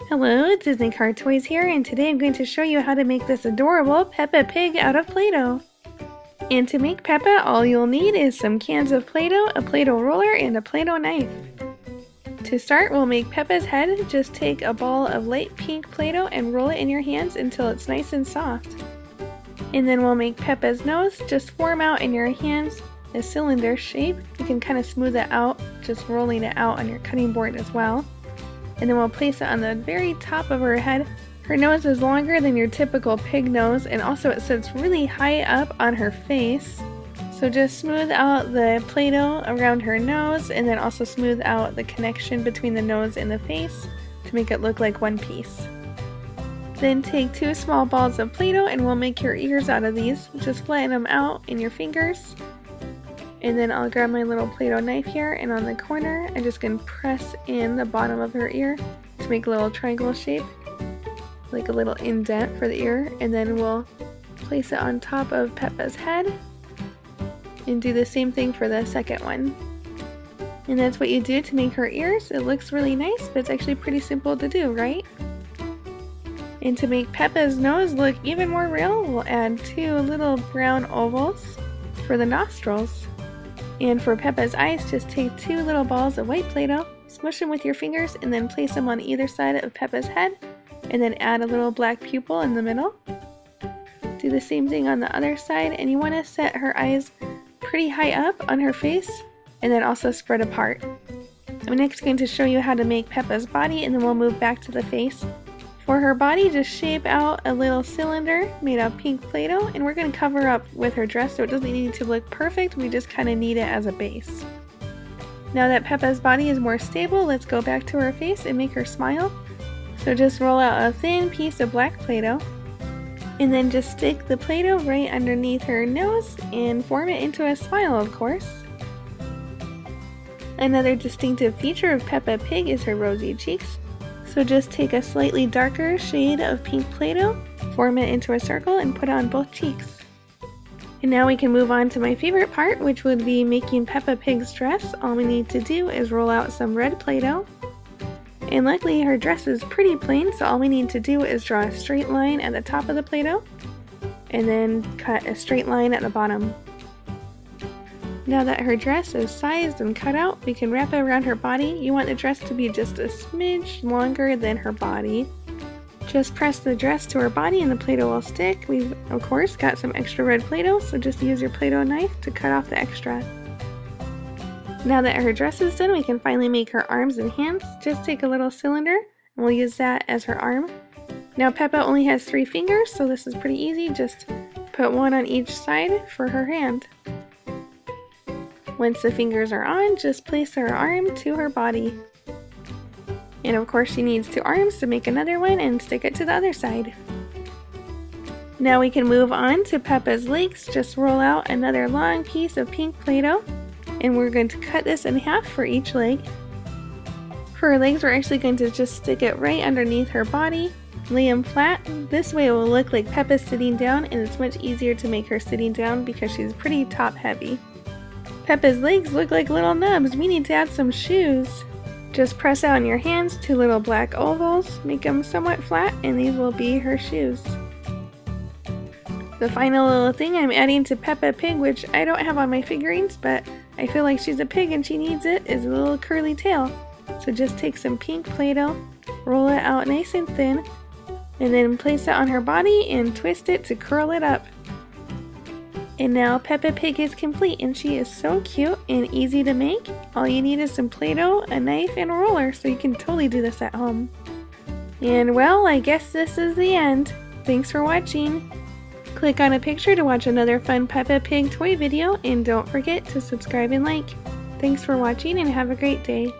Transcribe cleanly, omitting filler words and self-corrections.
Hello, Disney Car Toys here, and today I'm going to show you how to make this adorable Peppa Pig out of Play-Doh. And to make Peppa, all you'll need is some cans of Play-Doh, a Play-Doh roller, and a Play-Doh knife. To start, we'll make Peppa's head. Just take a ball of light pink Play-Doh and roll it in your hands until it's nice and soft. And then we'll make Peppa's nose. Just form out in your hands a cylinder shape. You can kind of smooth it out, just rolling it out on your cutting board as well. And then we'll place it on the very top of her head. Her nose is longer than your typical pig nose, and also it sits really high up on her face. So just smooth out the Play-Doh around her nose, and then also smooth out the connection between the nose and the face to make it look like one piece. Then take 2 small balls of Play-Doh and we'll make your ears out of these. Just flatten them out in your fingers. And then I'll grab my little Play-Doh knife here, and on the corner I'm just going to press in the bottom of her ear to make a little triangle shape, like a little indent for the ear, and then we'll place it on top of Peppa's head and do the same thing for the second one. And that's what you do to make her ears. It looks really nice, but it's actually pretty simple to do, right? And to make Peppa's nose look even more real, we'll add 2 little brown ovals for the nostrils. And for Peppa's eyes, just take 2 little balls of white Play-Doh, smush them with your fingers, and then place them on either side of Peppa's head, and then add a little black pupil in the middle. Do the same thing on the other side, and you want to set her eyes pretty high up on her face, and then also spread apart. I'm next going to show you how to make Peppa's body, and then we'll move back to the face. For her body, just shape out a little cylinder made of pink Play-Doh, and we're going to cover up with her dress so it doesn't need to look perfect, we just kind of need it as a base. Now that Peppa's body is more stable, let's go back to her face and make her smile. So just roll out a thin piece of black Play-Doh, and then just stick the Play-Doh right underneath her nose and form it into a smile, of course. Another distinctive feature of Peppa Pig is her rosy cheeks. So just take a slightly darker shade of pink Play-Doh, form it into a circle, and put on both cheeks. And now we can move on to my favorite part, which would be making Peppa Pig's dress. All we need to do is roll out some red Play-Doh. And luckily her dress is pretty plain, so all we need to do is draw a straight line at the top of the Play-Doh, and then cut a straight line at the bottom. Now that her dress is sized and cut out, we can wrap it around her body. You want the dress to be just a smidge longer than her body. Just press the dress to her body and the Play-Doh will stick. We've, of course, got some extra red Play-Doh, so just use your Play-Doh knife to cut off the extra. Now that her dress is done, we can finally make her arms and hands. Just take a little cylinder, and we'll use that as her arm. Now Peppa only has 3 fingers, so this is pretty easy. Just put 1 on each side for her hand. Once the fingers are on, just place her arm to her body. And of course she needs 2 arms to make another one and stick it to the other side. Now we can move on to Peppa's legs. Just roll out another long piece of pink Play-Doh, and we're going to cut this in half for each leg. For her legs, we're actually going to just stick it right underneath her body, lay them flat. This way it will look like Peppa's sitting down, and it's much easier to make her sitting down because she's pretty top heavy. Peppa's legs look like little nubs. We need to add some shoes. Just press out in your hands 2 little black ovals, make them somewhat flat, and these will be her shoes. The final little thing I'm adding to Peppa Pig, which I don't have on my figurines, but I feel like she's a pig and she needs it, is a little curly tail. So just take some pink Play-Doh, roll it out nice and thin, and then place it on her body and twist it to curl it up. And now Peppa Pig is complete, and she is so cute and easy to make. All you need is some Play-Doh, a knife, and a roller, so you can totally do this at home. And well, I guess this is the end. Thanks for watching. Click on a picture to watch another fun Peppa Pig toy video, and don't forget to subscribe and like. Thanks for watching and have a great day.